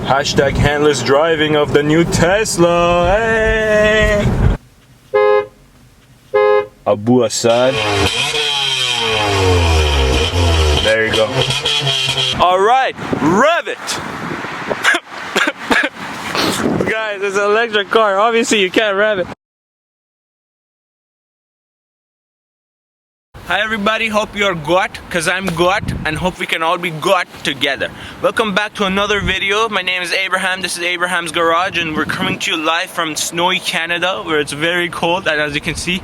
Hashtag handless driving of the new Tesla. Hey! Abu Assad. There you go. Alright, rev it! Guys, it's an electric car. Obviously you can't rev it. Hi everybody, hope you're good, cause I'm good, and hope we can all be good together. Welcome back to another video. My name is Abraham, this is Abraham's Garage, and we're coming to you live from snowy Canada, where it's very cold, and as you can see,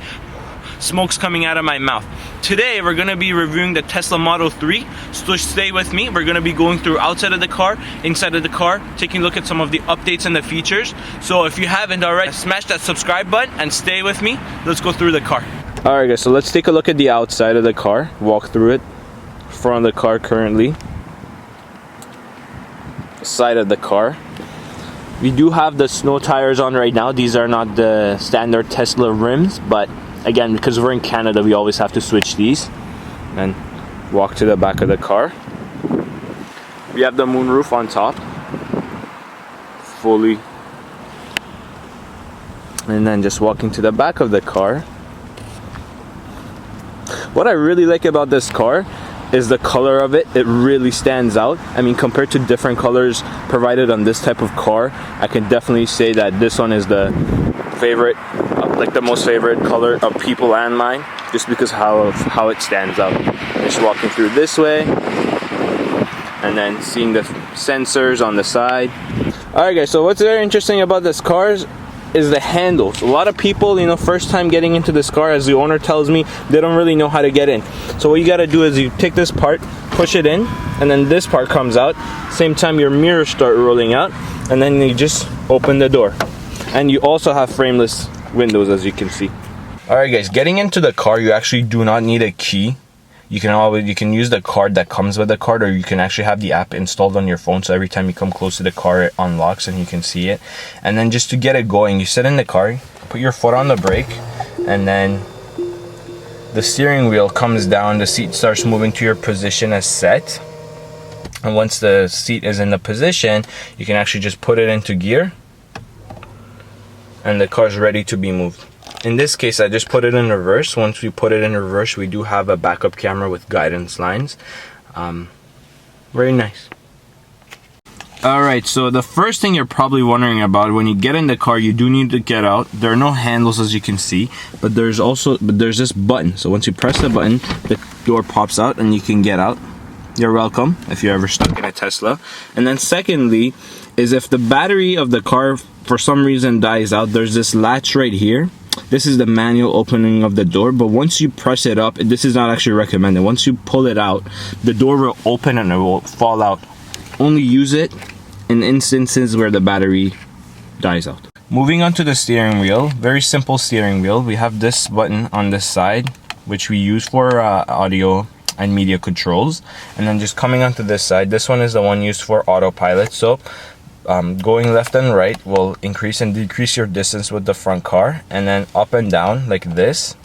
smoke's coming out of my mouth. Today we're going to be reviewing the Tesla Model 3, so stay with me. We're going to be going through outside of the car, inside of the car, taking a look at some of the updates and the features. So if you haven't already, smash that subscribe button and stay with me. Let's go through the car. Alright guys, so let's take a look at the outside of the car, walk through it. Front of the car currently. Side of the car. We do have the snow tires on right now. These are not the standard Tesla rims, but again, because we're in Canada, we always have to switch these. And walk to the back of the car. We have the moonroof on top. Fully. And then just walking to the back of the car. What I really like about this car is the color of it. It really stands out. I mean, compared to different colors provided on this type of car, I can definitely say that this one is the favorite, like the most favorite color of people and mine, just because how it stands out. Just walking through this way, and then seeing the sensors on the side. Alright guys, so what's very interesting about this car is the handles. A lot of people, you know, first time getting into this car, as the owner tells me, they don't really know how to get in. So what you got to do is you take this part, push it in, and then this part comes out. Same time your mirrors start rolling out, and then you just open the door. And you also have frameless windows, as you can see. Alright guys, getting into the car, you actually do not need a key. You can use the card that comes with the card, or you can actually have the app installed on your phone, so every time you come close to the car it unlocks and you can see it. And then just to get it going, you sit in the car, put your foot on the brake, and then the steering wheel comes down, the seat starts moving to your position as set. And once the seat is in the position, you can actually just put it into gear and the car's ready to be moved. In this case, I just put it in reverse. Once we put it in reverse, we do have a backup camera with guidance lines. Very nice. Alright, so the first thing you're probably wondering about, when you get in the car, you do need to get out. There are no handles, as you can see, but there's this button. So once you press the button, the door pops out and you can get out. You're welcome if you're ever stuck in a Tesla. And then secondly, is if the battery of the car for some reason dies out, there's this latch right here. This is the manual opening of the door, but once you press it up, this is not actually recommended. Once you pull it out, the door will open and it will fall out. Only use it in instances where the battery dies out. Moving on to the steering wheel, very simple steering wheel. We have this button on this side, which we use for audio and media controls. And then just coming onto this side, this one is the one used for autopilot. So going left and right will increase and decrease your distance with the front car, and then up and down like this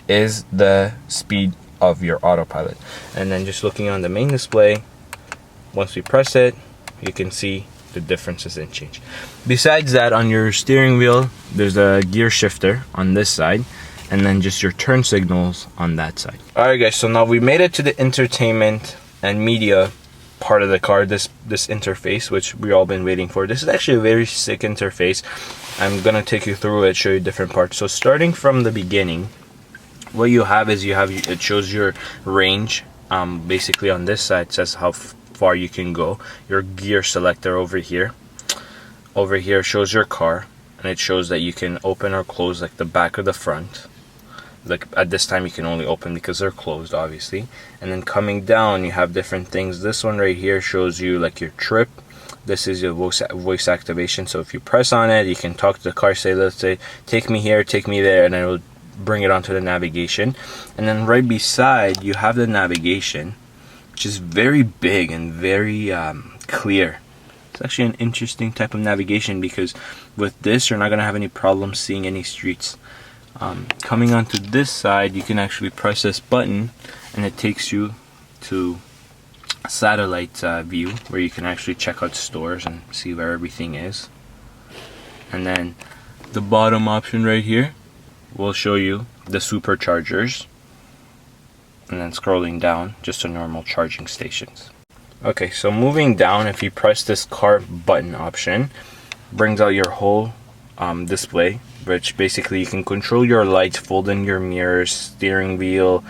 is the speed of your autopilot. And then just looking on the main display, once we press it, you can see the differences in change. Besides that, on your steering wheel there's a gear shifter on this side, and then just your turn signals on that side. Alright guys, so now we made it to the entertainment and media part of the car, this interface, which we've all been waiting for. This is actually a very sick interface. I'm gonna take you through it, show you different parts. So starting from the beginning, what you have is it shows your range. Basically on this side it says how far you can go. Your gear selector over here shows your car, and it shows that you can open or close like the back or the front. Like at this time you can only open because they're closed, obviously. And then coming down you have different things. This one right here shows you like your trip. This is your voice activation, so if you press on it you can talk to the car, say, let's say, take me here, take me there, and then it will bring it onto the navigation. And then right beside you have the navigation, which is very big and very clear. It's actually an interesting type of navigation, because with this you're not going to have any problems seeing any streets. Coming onto this side, you can actually press this button and it takes you to satellite view where you can actually check out stores and see where everything is. And then the bottom option right here will show you the superchargers, and then scrolling down, just the normal charging stations. Okay, so moving down, if you press this car button option, brings out your whole display, which basically you can control your lights, fold in your mirrors, steering wheel,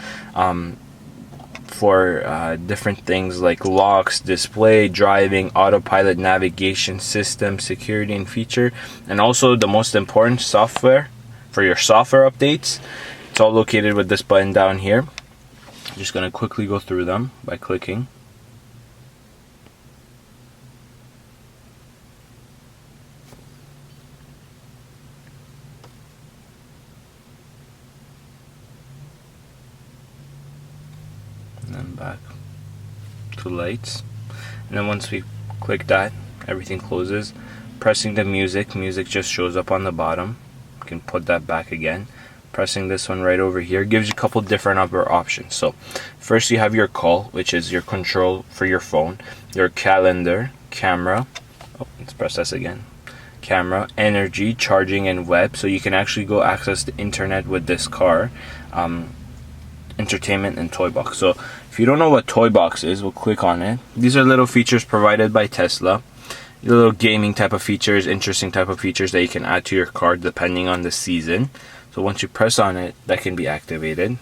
for different things like locks, display, driving, autopilot, navigation system, security and feature, and also the most important, software. For your software updates, it's all located with this button down here. I'm just going to quickly go through them by clicking. And then back to lights. And then once we click that, everything closes. Pressing the music just shows up on the bottom. You can put that back again. Pressing this one right over here gives you a couple different other options. So first you have your call, which is your control for your phone, your calendar, camera, let's press this again, camera, energy, charging, and web. So you can actually go access the internet with this car, entertainment, and toy box. So if you don't know what toy box is, we'll click on it. These are little features provided by Tesla. Little gaming type of features, interesting type of features that you can add to your car depending on the season. So once you press on it, that can be activated.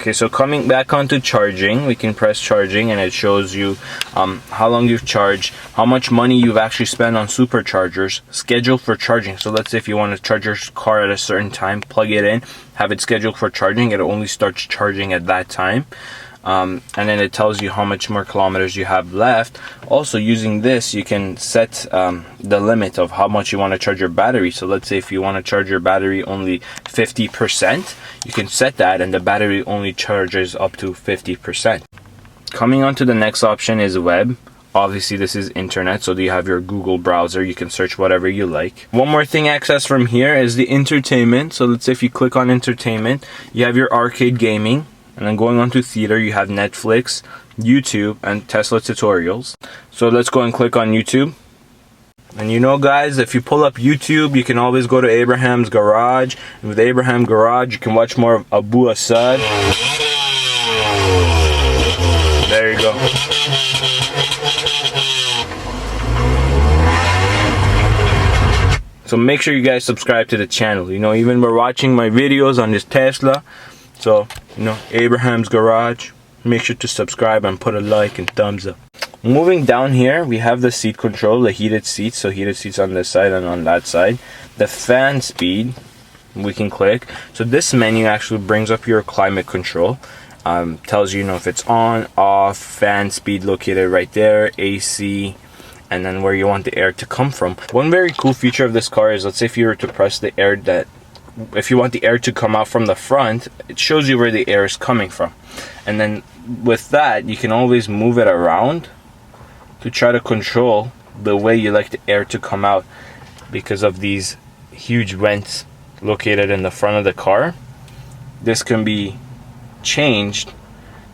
Okay, so coming back onto charging, we can press charging and it shows you how long you've charged, how much money you've actually spent on superchargers, schedule for charging. So let's say if you want to charge your car at a certain time, plug it in, have it scheduled for charging, it only starts charging at that time. And then it tells you how much more kilometers you have left. Also, using this, you can set the limit of how much you want to charge your battery. So let's say if you want to charge your battery only 50%, you can set that and the battery only charges up to 50%. Coming on to the next option is web. Obviously this is internet, so you have your Google browser, you can search whatever you like. One more thing accessed from here is the entertainment. So let's say if you click on entertainment, you have your arcade gaming. And then going on to theater, you have Netflix, YouTube, and Tesla tutorials. So let's go and click on YouTube. And you know, guys, if you pull up YouTube, you can always go to Abraham's Garage. And with Abraham Garage, you can watch more of Abu Assad. There you go. So make sure you guys subscribe to the channel. You know, even we're watching my videos on this Tesla. So, you know, Abraham's Garage, make sure to subscribe and put a like and thumbs up. Moving down here, we have the seat control, the heated seats. So heated seats on this side and on that side. The fan speed, we can click. So this menu actually brings up your climate control. Tells you, you know, if it's on, off, fan speed located right there, AC, and then where you want the air to come from. One very cool feature of this car is, let's say if you were to press the air that, if you want the air to come out from the front, it shows you where the air is coming from. And then with that, you can always move it around to try to control the way you like the air to come out, because of these huge vents located in the front of the car. This can be changed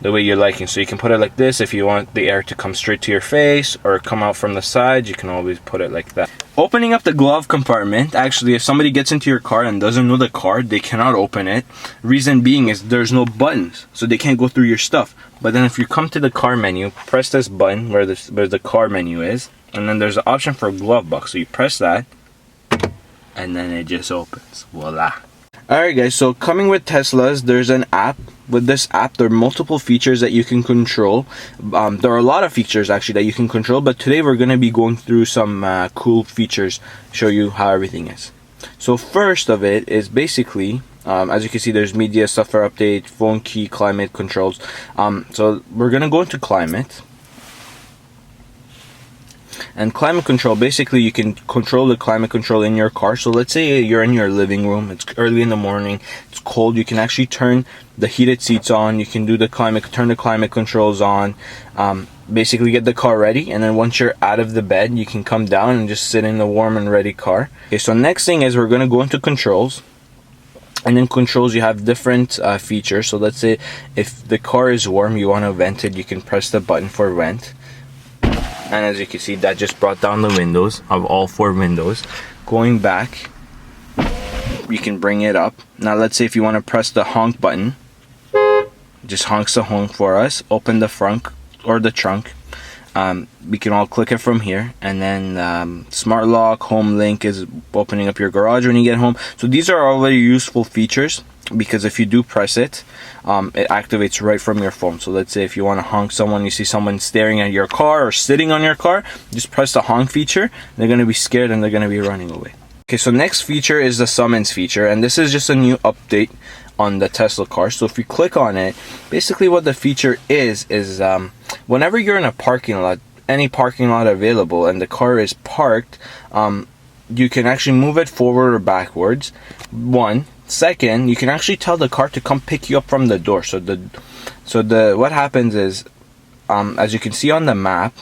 the way you're liking. So you can put it like this if you want the air to come straight to your face or come out from the side. You can always put it like that. Opening up the glove compartment, actually, if somebody gets into your car and doesn't know the car, they cannot open it. Reason being is there's no buttons, so they can't go through your stuff. But then if you come to the car menu, press this button where the car menu is, and then there's an option for a glove box. So you press that, and then it just opens. Voila. Alright guys, so coming with Teslas, there's an app. With this app, there are multiple features that you can control. There are a lot of features actually that you can control, but today we're going to be going through some cool features, show you how everything is. So first of it is basically, as you can see, there's media, software update, phone key, climate controls. So we're going to go into climate. And climate control, basically you can control the climate control in your car. So let's say you're in your living room, it's early in the morning, it's cold, you can actually turn the heated seats on, you can do the turn the climate controls on, basically get the car ready, and then once you're out of the bed, you can come down and just sit in the warm and ready car. Okay, so next thing is we're going to go into controls. And in controls, you have different features. So let's say if the car is warm, you want to vent it, you can press the button for vent. And as you can see, that just brought down the windows of all 4 windows. Going back, you can bring it up. Now let's say if you want to press the honk button, just honks the honk for us. Open the front or the trunk. We can all click it from here, and then smart lock, home link is opening up your garage when you get home. So these are all very useful features, because if you do press it, it activates right from your phone. So let's say if you want to honk someone, you see someone staring at your car or sitting on your car, just press the honk feature. They're going to be scared and they're going to be running away. Okay, so next feature is the summons feature, and this is just a new update on the Tesla car. So if you click on it, basically what the feature is whenever you're in a parking lot, any parking lot available, and the car is parked, you can actually move it forward or backwards. Second, you can actually tell the car to come pick you up from the door. So what happens is, as you can see on the map,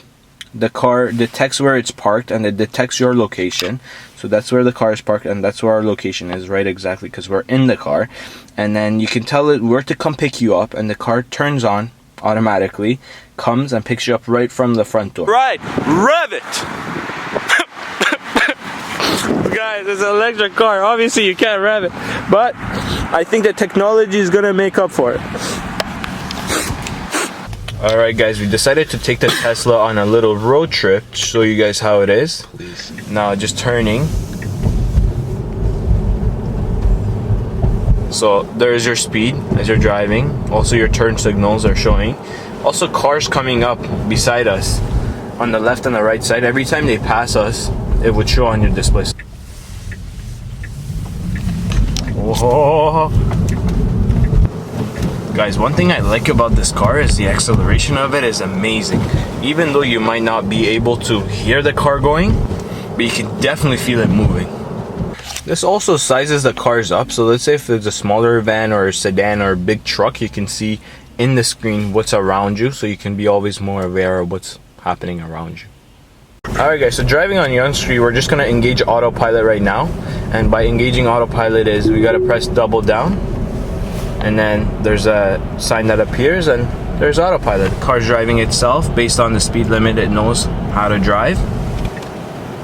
the car detects where it's parked and it detects your location. So that's where the car is parked, and that's where our location is, right, exactly, because we're in the car. And then you can tell it where to come pick you up, and the car turns on automatically, comes and picks you up right from the front door. Right, rev it! Guys, it's an electric car. Obviously you can't rev it, but I think the technology is gonna make up for it. Alright guys, we decided to take the Tesla on a little road trip to show you guys how it is. Please. Now just turning. So there's your speed as you're driving. Also your turn signals are showing. Also cars coming up beside us on the left and the right side. Every time they pass us, it would show on your display. Whoa. Guys, one thing I like about this car is the acceleration of it is amazing. Even though you might not be able to hear the car going, but you can definitely feel it moving. This also sizes the cars up. So let's say if it's a smaller van or a sedan or a big truck, you can see in the screen what's around you, so you can be always more aware of what's happening around you. Alright guys, so driving on Young Street, we're just going to engage autopilot right now. And by engaging autopilot is we got to press double down, and then there's a sign that appears and there's autopilot. The car's driving itself based on the speed limit. It knows how to drive.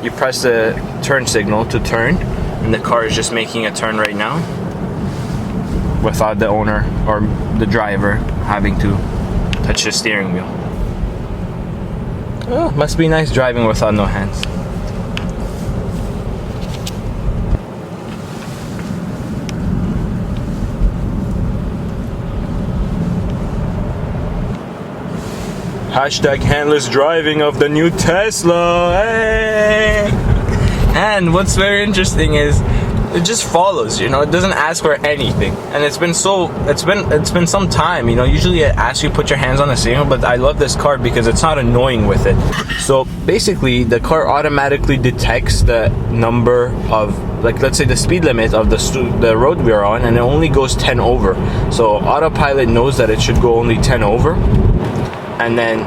You press the turn signal to turn, and the car is just making a turn right now without the owner or the driver having to touch the steering wheel. Oh, must be nice driving without no hands. Hashtag handless driving of the new Tesla. Hey! And what's very interesting is it just follows, you know, it doesn't ask for anything. And it's been some time, you know, usually it asks you to put your hands on the steering wheel, but I love this car because it's not annoying with it. So basically the car automatically detects the number of, like, let's say the speed limit of the road we're on, and it only goes 10 over. So autopilot knows that it should go only 10 over, and then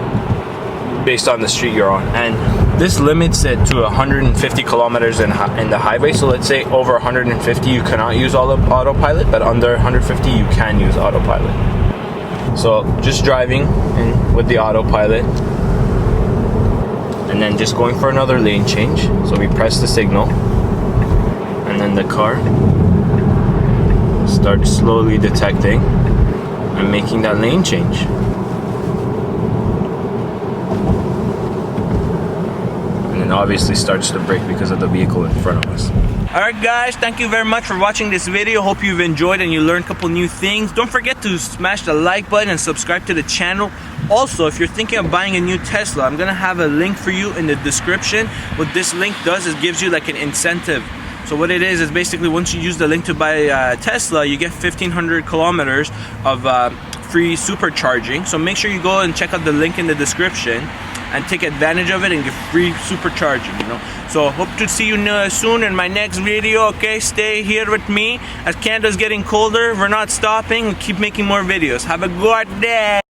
based on the street you're on. And this limits it to 150 kilometers in the highway. So let's say over 150 you cannot use autopilot, but under 150 you can use autopilot. So just driving with the autopilot, and then just going for another lane change. So we press the signal, and then the car starts slowly detecting and making that lane change. And obviously starts to brake because of the vehicle in front of us. Alright guys, thank you very much for watching this video. Hope you've enjoyed and you learned a couple new things. Don't forget to smash the like button and subscribe to the channel. Also, if you're thinking of buying a new Tesla, I'm gonna have a link for you in the description. What this link does is gives you like an incentive. So what it is basically once you use the link to buy a Tesla, you get 1,500 kilometers of free supercharging. So make sure you go and check out the link in the description and take advantage of it and get free supercharging, you know. So hope to see you soon in my next video. Okay, stay here with me as Canada's getting colder. We're not stopping. We keep making more videos. Have a good day.